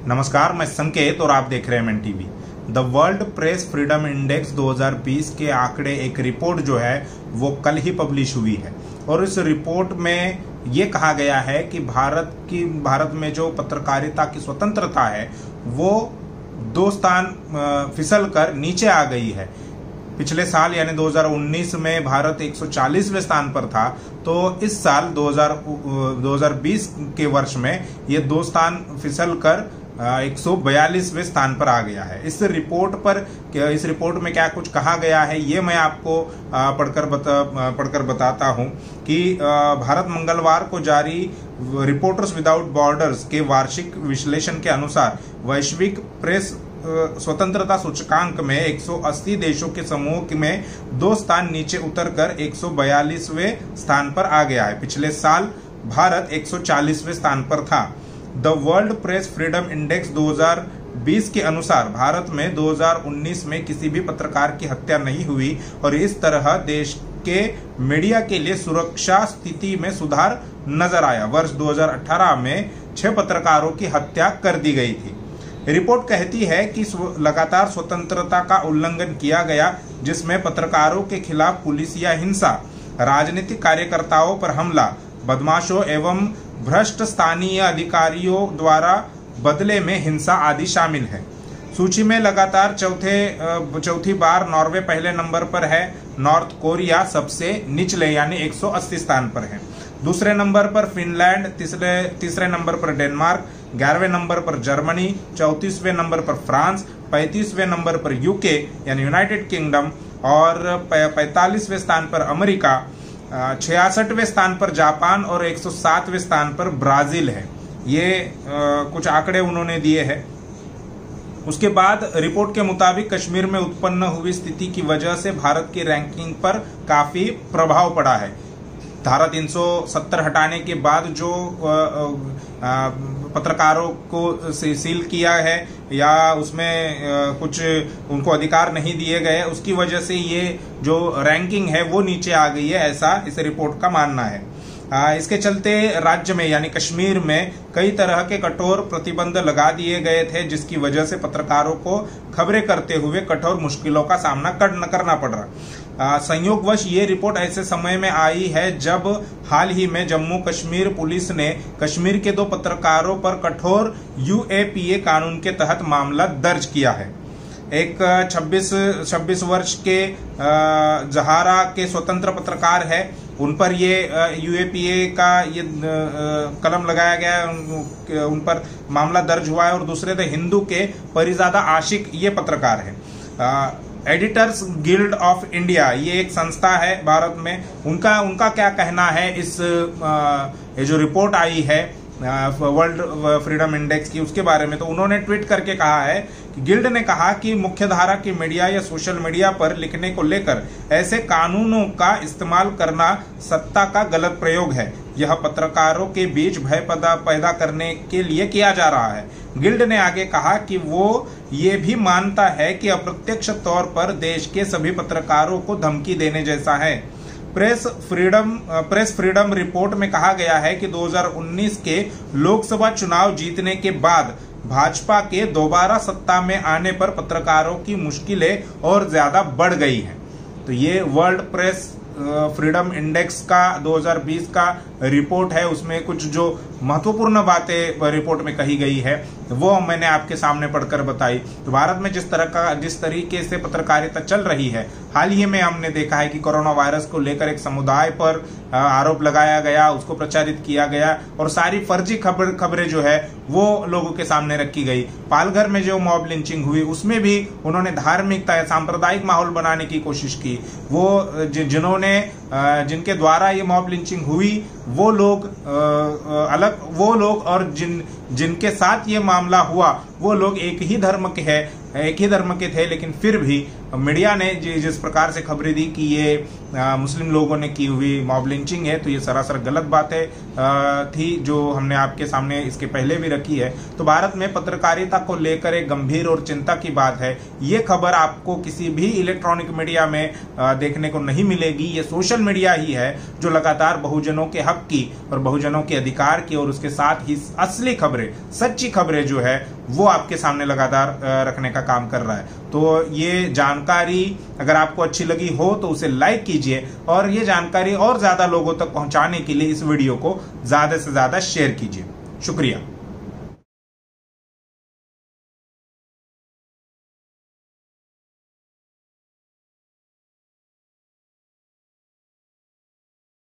नमस्कार, मैं संकेत और आप देख रहे हैं MNTV। The world press freedom index 2020 के आंकड़े, एक रिपोर्ट जो है वो कल ही पब्लिश हुई है और इस रिपोर्ट में ये कहा गया है कि भारत में जो पत्रकारिता की स्वतंत्रता है वो 2 स्थान फिसल कर नीचे आ गई है। पिछले साल यानी 2019 में भारत 140वें स्थान पर था, तो इस साल 2020 के वर्ष में ये 2 स्थान फिसल कर 142वें स्थान पर आ गया है। इस रिपोर्ट में क्या कुछ कहा गया है ये मैं आपको पढ़कर बताता हूं कि भारत मंगलवार को जारी रिपोर्टर्स विदाउट बॉर्डर्स के वार्षिक विश्लेषण के अनुसार वैश्विक प्रेस स्वतंत्रता सूचकांक में 180 देशों के समूह में 2 स्थान नीचे उतरकर 142वें स्थान पर आ गया है। पिछले साल भारत 140वें स्थान पर था। The world press freedom index 2020 के अनुसार भारत में 2019 में किसी भी पत्रकार की हत्या नहीं हुई और इस तरह देश के मीडिया के लिए सुरक्षा स्थिति में सुधार नजर आया। वर्ष 2018 में 6 पत्रकारों की हत्या कर दी गई थी। रिपोर्ट कहती है कि लगातार स्वतंत्रता का उल्लंघन किया गया, जिसमें पत्रकारों के खिलाफ पुलिस या हिंसा, राजनीतिक कार्यकर्ताओं पर हमला, बदमाशों एवं भ्रष्ट स्थानीय अधिकारियों द्वारा बदले में हिंसा आदि शामिल है। सूची में लगातार चौथी बार नॉर्वे पहले नंबर पर है। नॉर्थ कोरिया सबसे निचले यानी 180 स्थान पर है। दूसरे नंबर पर फिनलैंड, तीसरे नंबर पर डेनमार्क, 11वें नंबर पर जर्मनी, 34वें नंबर पर फ्रांस, 35वें नंबर पर यूके यानी यूनाइटेड किंगडम और 45वें स्थान पर अमेरिका, 66वें स्थान पर जापान और 107वें स्थान पर ब्राजील है। ये कुछ आंकड़े उन्होंने दिए हैं। उसके बाद रिपोर्ट के मुताबिक कश्मीर में उत्पन्न हुई स्थिति की वजह से भारत की रैंकिंग पर काफी प्रभाव पड़ा है। धारा 370 हटाने के बाद जो पत्रकारों को सील किया है या उसमें कुछ उनको अधिकार नहीं दिए गए, उसकी वजह से ये जो रैंकिंग है वो नीचे आ गई है, ऐसा इस रिपोर्ट का मानना है। इसके चलते राज्य में यानी कश्मीर में कई तरह के कठोर प्रतिबंध लगा दिए गए थे, जिसकी वजह से पत्रकारों को खबरें करते हुए कठोर मुश्किलों का सामना करना पड़ रहा। संयोगवश ये रिपोर्ट ऐसे समय में आई है जब हाल ही में जम्मू कश्मीर पुलिस ने कश्मीर के 2 पत्रकारों पर कठोर UAPA कानून के तहत मामला दर्ज किया है। एक 26 वर्ष के जहारा के स्वतंत्र पत्रकार है, उन पर ये UAPA का ये कलम लगाया गया है, उन पर मामला दर्ज हुआ है। और दूसरे द हिंदू के परिजादा आशिक ये पत्रकार है। एडिटर्स गिल्ड ऑफ इंडिया ये एक संस्था है भारत में, उनका क्या कहना है इस ये जो रिपोर्ट आई है वर्ल्ड फ्रीडम इंडेक्स की, उसके बारे में। तो उन्होंने ट्वीट करके कहा है कि गिल्ड ने कहा कि मुख्यधारा की मीडिया या सोशल मीडिया पर लिखने को लेकर ऐसे कानूनों का इस्तेमाल करना सत्ता का गलत प्रयोग है। यह पत्रकारों के बीच भय पैदा करने के लिए किया जा रहा है। गिल्ड ने आगे कहा कि वो ये भी मानता है कि अप्रत्यक्ष तौर पर देश के सभी पत्रकारों को धमकी देने जैसा है। प्रेस फ्रीडम रिपोर्ट में कहा गया है कि 2019 के लोकसभा चुनाव जीतने के बाद भाजपा के दोबारा सत्ता में आने पर पत्रकारों की मुश्किलें और ज्यादा बढ़ गई हैं। तो ये वर्ल्ड प्रेस फ्रीडम इंडेक्स का 2020 का रिपोर्ट है। उसमें कुछ जो महत्वपूर्ण बातें रिपोर्ट में कही गई है वो मैंने आपके सामने पढ़कर बताई। तो भारत में जिस तरीके से पत्रकारिता चल रही है, हाल ही में हमने देखा है कि कोरोना वायरस को लेकर एक समुदाय पर आरोप लगाया गया, उसको प्रचारित किया गया और सारी फर्जी खबरें जो है वो लोगों के सामने रखी गई। पालघर में जो मॉब लिंचिंग हुई उसमें भी उन्होंने धार्मिकता या सांप्रदायिक माहौल बनाने की कोशिश की। वो जिनके द्वारा ये मॉब लिंचिंग हुई वो लोग और जिनके साथ ये मामला हुआ वो लोग एक ही धर्म के थे, लेकिन फिर भी मीडिया ने जिस प्रकार से खबरें दी कि ये मुस्लिम लोगों ने की हुई मॉब लिंचिंग है, तो ये सरासर गलत बातें थी जो हमने आपके सामने इसके पहले भी रखी है। तो भारत में पत्रकारिता को लेकर एक गंभीर और चिंता की बात है। ये खबर आपको किसी भी इलेक्ट्रॉनिक मीडिया में देखने को नहीं मिलेगी। ये सोशल मीडिया ही है जो लगातार बहुजनों के हक की और बहुजनों के अधिकार की और उसके साथ ही असली खबरें, सच्ची खबरें जो है वो आपके सामने लगातार रखने का काम कर रहा है। तो ये जानकारी अगर आपको अच्छी लगी हो तो उसे लाइक कीजिए और ये जानकारी और ज्यादा लोगों तक पहुंचाने के लिए इस वीडियो को ज्यादा से ज्यादा शेयर कीजिए। शुक्रिया।